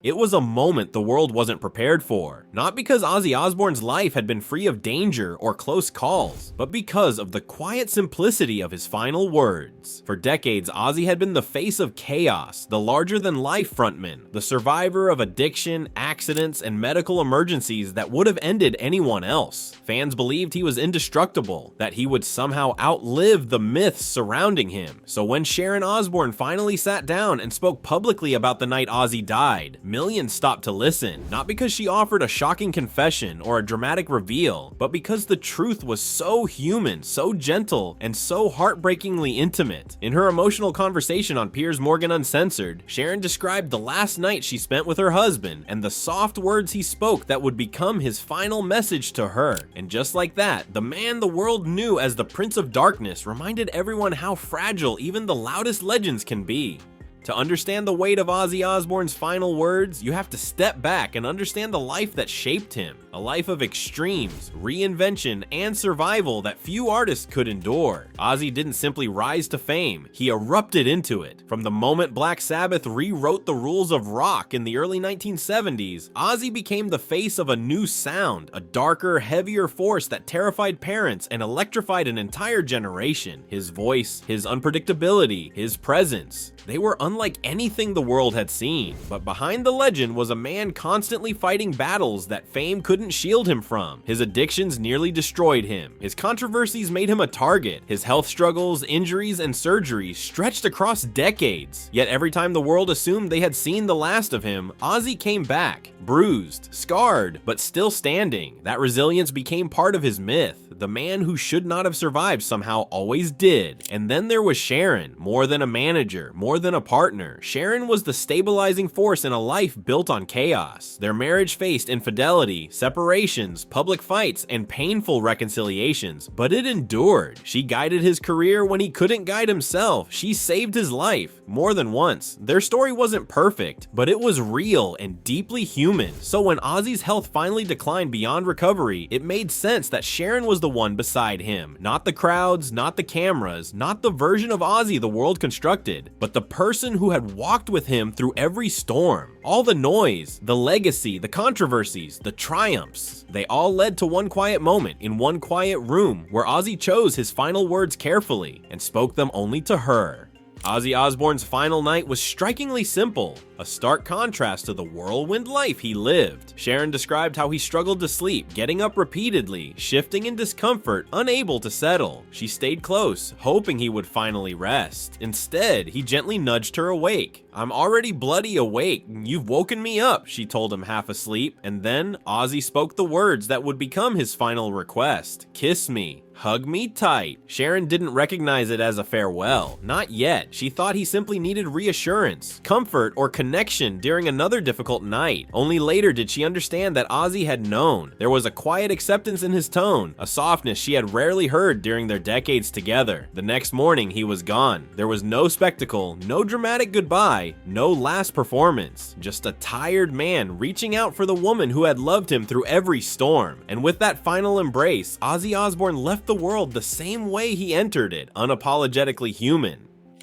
It was a moment the world wasn't prepared for, not because Ozzy Osbourne's life had been free of danger or close calls, but because of the quiet simplicity of his final words. For decades, Ozzy had been the face of chaos, the larger-than-life frontman, the survivor of addiction, accidents, and medical emergencies that would have ended anyone else. Fans believed he was indestructible, that he would somehow outlive the myths surrounding him. So when Sharon Osbourne finally sat down and spoke publicly about the night Ozzy died, millions stopped to listen, not because she offered a shocking confession or a dramatic reveal, but because the truth was so human, so gentle, and so heartbreakingly intimate. In her emotional conversation on Piers Morgan Uncensored, Sharon described the last night she spent with her husband and the soft words he spoke that would become his final message to her. And just like that, the man the world knew as the Prince of Darkness reminded everyone how fragile even the loudest legends can be. To understand the weight of Ozzy Osbourne's final words, you have to step back and understand the life that shaped him. A life of extremes, reinvention, and survival that few artists could endure. Ozzy didn't simply rise to fame, he erupted into it. From the moment Black Sabbath rewrote the rules of rock in the early 1970s, Ozzy became the face of a new sound, a darker, heavier force that terrified parents and electrified an entire generation. His voice, his unpredictability, his presence, they were unlike anything the world had seen. But behind the legend was a man constantly fighting battles that fame couldn't shield him from. His addictions nearly destroyed him. His controversies made him a target. His health struggles, injuries, and surgeries stretched across decades. Yet every time the world assumed they had seen the last of him, Ozzy came back, bruised, scarred, but still standing. That resilience became part of his myth. The man who should not have survived somehow always did. And then there was Sharon, more than a manager, more than a partner. Sharon was the stabilizing force in a life built on chaos. Their marriage faced infidelity, separations, public fights, and painful reconciliations, but it endured. She guided his career when he couldn't guide himself. She saved his life more than once. Their story wasn't perfect, but it was real and deeply human. So when Ozzy's health finally declined beyond recovery, it made sense that Sharon was the one beside him. Not the crowds, not the cameras, not the version of Ozzy the world constructed, but the person who had walked with him through every storm. All the noise, the legacy, the controversies, the triumphs, they all led to one quiet moment in one quiet room where Ozzy chose his final words carefully and spoke them only to her. Ozzy Osbourne's final night was strikingly simple, a stark contrast to the whirlwind life he lived. Sharon described how he struggled to sleep, getting up repeatedly, shifting in discomfort, unable to settle. She stayed close, hoping he would finally rest. Instead, he gently nudged her awake. "I'm already bloody awake, you've woken me up," she told him half asleep. And then Ozzy spoke the words that would become his final request. "Kiss me. Hug me tight." Sharon didn't recognize it as a farewell. Not yet. She thought he simply needed reassurance, comfort, or connection during another difficult night. Only later did she understand that Ozzy had known. There was a quiet acceptance in his tone, a softness she had rarely heard during their decades together. The next morning, he was gone. There was no spectacle, no dramatic goodbye, no last performance. Just a tired man reaching out for the woman who had loved him through every storm. And with that final embrace, Ozzy Osbourne left the world the same way he entered it, unapologetically human.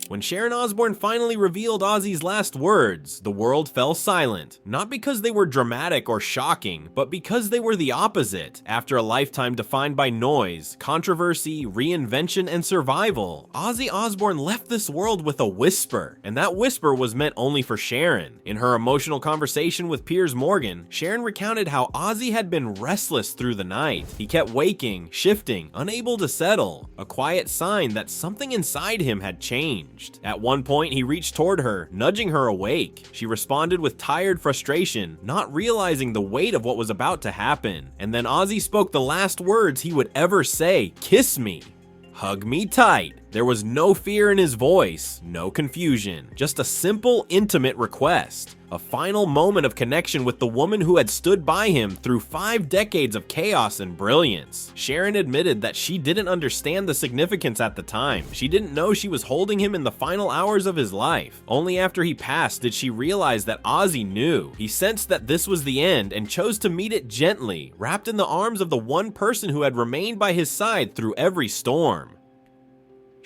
When Sharon Osbourne finally revealed Ozzy's last words, the world fell silent. Not because they were dramatic or shocking, but because they were the opposite. After a lifetime defined by noise, controversy, reinvention, and survival, Ozzy Osbourne left this world with a whisper, and that whisper was meant only for Sharon. In her emotional conversation with Piers Morgan, Sharon recounted how Ozzy had been restless through the night. He kept waking, shifting, unable to settle, a quiet sign that something inside him had changed. At one point, he reached toward her, nudging her awake. She responded with tired frustration, not realizing the weight of what was about to happen. And then Ozzy spoke the last words he would ever say, "Kiss me. Hug me tight." There was no fear in his voice, no confusion, just a simple, intimate request. A final moment of connection with the woman who had stood by him through 5 decades of chaos and brilliance. Sharon admitted that she didn't understand the significance at the time. She didn't know she was holding him in the final hours of his life. Only after he passed did she realize that Ozzy knew. He sensed that this was the end and chose to meet it gently, wrapped in the arms of the one person who had remained by his side through every storm.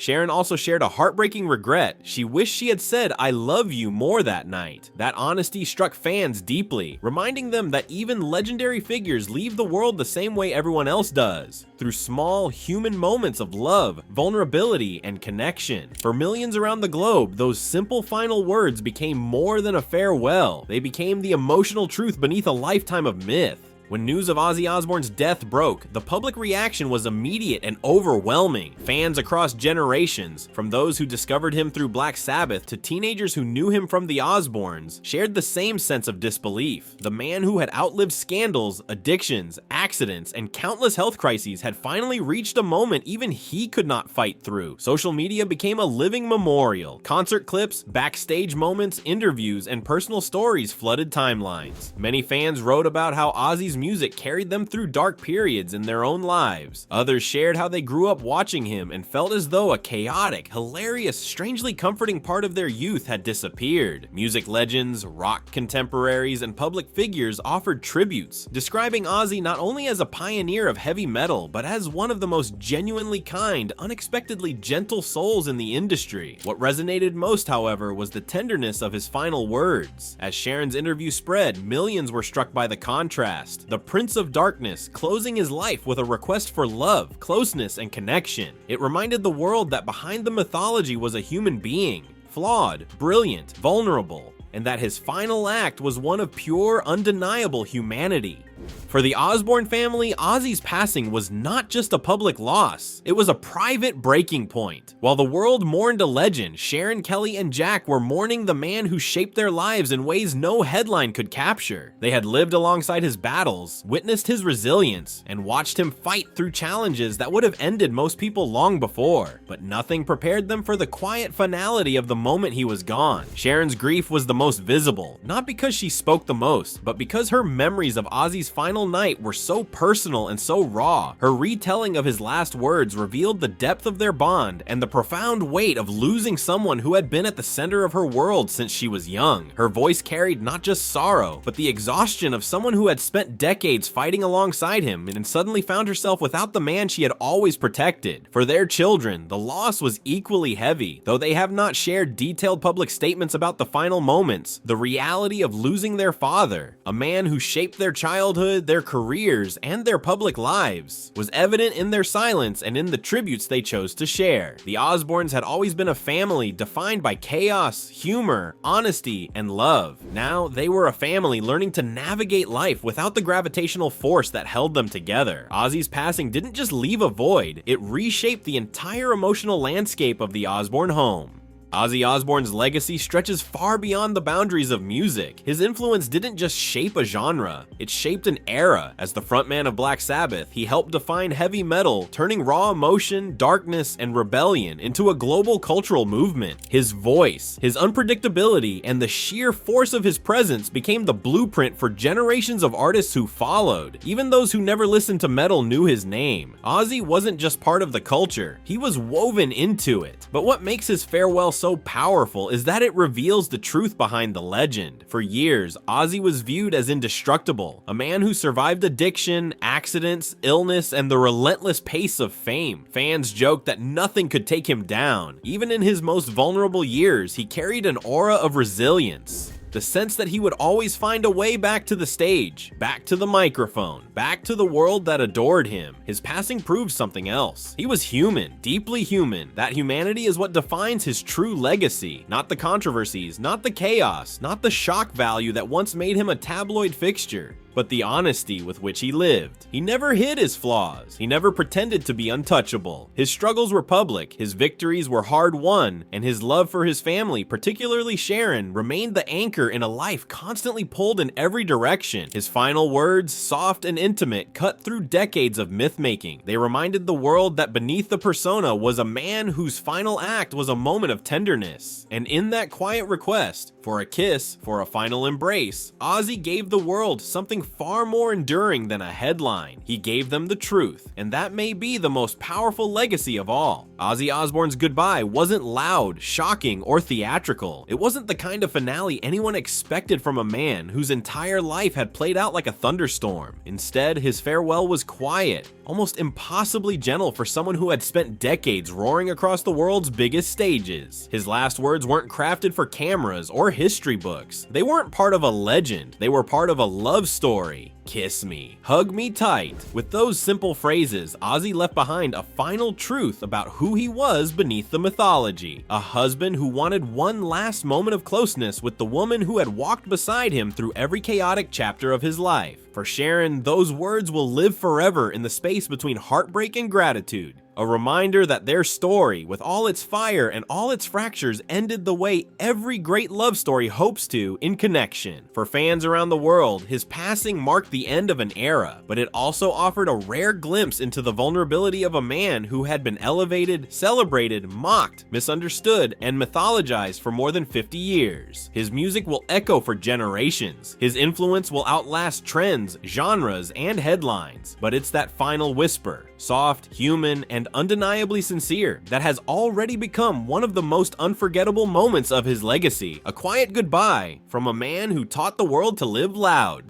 Sharon also shared a heartbreaking regret. She wished she had said "I love you" more that night. That honesty struck fans deeply, reminding them that even legendary figures leave the world the same way everyone else does, through small, human moments of love, vulnerability, and connection. For millions around the globe, those simple final words became more than a farewell. They became the emotional truth beneath a lifetime of myth. When news of Ozzy Osbourne's death broke, the public reaction was immediate and overwhelming. Fans across generations, from those who discovered him through Black Sabbath to teenagers who knew him from the Osbournes, shared the same sense of disbelief. The man who had outlived scandals, addictions, accidents, and countless health crises had finally reached a moment even he could not fight through. Social media became a living memorial. Concert clips, backstage moments, interviews, and personal stories flooded timelines. Many fans wrote about how Ozzy's music carried them through dark periods in their own lives. Others shared how they grew up watching him and felt as though a chaotic, hilarious, strangely comforting part of their youth had disappeared. Music legends, rock contemporaries, and public figures offered tributes, describing Ozzy not only as a pioneer of heavy metal, but as one of the most genuinely kind, unexpectedly gentle souls in the industry. What resonated most, however, was the tenderness of his final words. As Sharon's interview spread, millions were struck by the contrast. The Prince of Darkness closing his life with a request for love, closeness, and connection. It reminded the world that behind the mythology was a human being, flawed, brilliant, vulnerable, and that his final act was one of pure, undeniable humanity. For the Osbourne family, Ozzy's passing was not just a public loss, it was a private breaking point. While the world mourned a legend, Sharon, Kelly, and Jack were mourning the man who shaped their lives in ways no headline could capture. They had lived alongside his battles, witnessed his resilience, and watched him fight through challenges that would have ended most people long before. But nothing prepared them for the quiet finality of the moment he was gone. Sharon's grief was the most visible, not because she spoke the most, but because her memories of Ozzy's final night were so personal and so raw. Her retelling of his last words revealed the depth of their bond and the profound weight of losing someone who had been at the center of her world since she was young. Her voice carried not just sorrow, but the exhaustion of someone who had spent decades fighting alongside him and suddenly found herself without the man she had always protected. For their children, the loss was equally heavy. Though they have not shared detailed public statements about the final moments, the reality of losing their father, a man who shaped their childhood, their careers, and their public lives, was evident in their silence and in the tributes they chose to share. The Osbournes had always been a family defined by chaos, humor, honesty, and love. Now, they were a family learning to navigate life without the gravitational force that held them together. Ozzy's passing didn't just leave a void, it reshaped the entire emotional landscape of the Osbourne home. Ozzy Osbourne's legacy stretches far beyond the boundaries of music. His influence didn't just shape a genre, it shaped an era. As the frontman of Black Sabbath, he helped define heavy metal, turning raw emotion, darkness, and rebellion into a global cultural movement. His voice, his unpredictability, and the sheer force of his presence became the blueprint for generations of artists who followed. Even those who never listened to metal knew his name. Ozzy wasn't just part of the culture, he was woven into it. But what makes his farewell so powerful is that it reveals the truth behind the legend. For years, Ozzy was viewed as indestructible, a man who survived addiction, accidents, illness, and the relentless pace of fame. Fans joked that nothing could take him down. Even in his most vulnerable years, he carried an aura of resilience. The sense that he would always find a way back to the stage, back to the microphone, back to the world that adored him. His passing proved something else. He was human, deeply human. That humanity is what defines his true legacy. Not the controversies, not the chaos, not the shock value that once made him a tabloid fixture, but the honesty with which he lived. He never hid his flaws. He never pretended to be untouchable. His struggles were public, his victories were hard-won, and his love for his family, particularly Sharon, remained the anchor in a life constantly pulled in every direction. His final words, soft and intimate, cut through decades of myth-making. They reminded the world that beneath the persona was a man whose final act was a moment of tenderness. And in that quiet request, for a kiss, for a final embrace, Ozzy gave the world something far more enduring than a headline. He gave them the truth, and that may be the most powerful legacy of all. Ozzy Osbourne's goodbye wasn't loud, shocking, or theatrical. It wasn't the kind of finale anyone expected from a man whose entire life had played out like a thunderstorm. Instead, his farewell was quiet, almost impossibly gentle for someone who had spent decades roaring across the world's biggest stages. His last words weren't crafted for cameras or history books. They weren't part of a legend, they were part of a love story. Kiss me, hug me tight. With those simple phrases, Ozzy left behind a final truth about who he was beneath the mythology. A husband who wanted one last moment of closeness with the woman who had walked beside him through every chaotic chapter of his life. For Sharon, those words will live forever in the space between heartbreak and gratitude. A reminder that their story, with all its fire and all its fractures, ended the way every great love story hopes to, in connection. For fans around the world, his passing marked the end of an era, but it also offered a rare glimpse into the vulnerability of a man who had been elevated, celebrated, mocked, misunderstood, and mythologized for more than 50 years. His music will echo for generations. His influence will outlast trends, genres, and headlines, but it's that final whisper, soft, human, and undeniably sincere, that has already become one of the most unforgettable moments of his legacy. A quiet goodbye from a man who taught the world to live loud.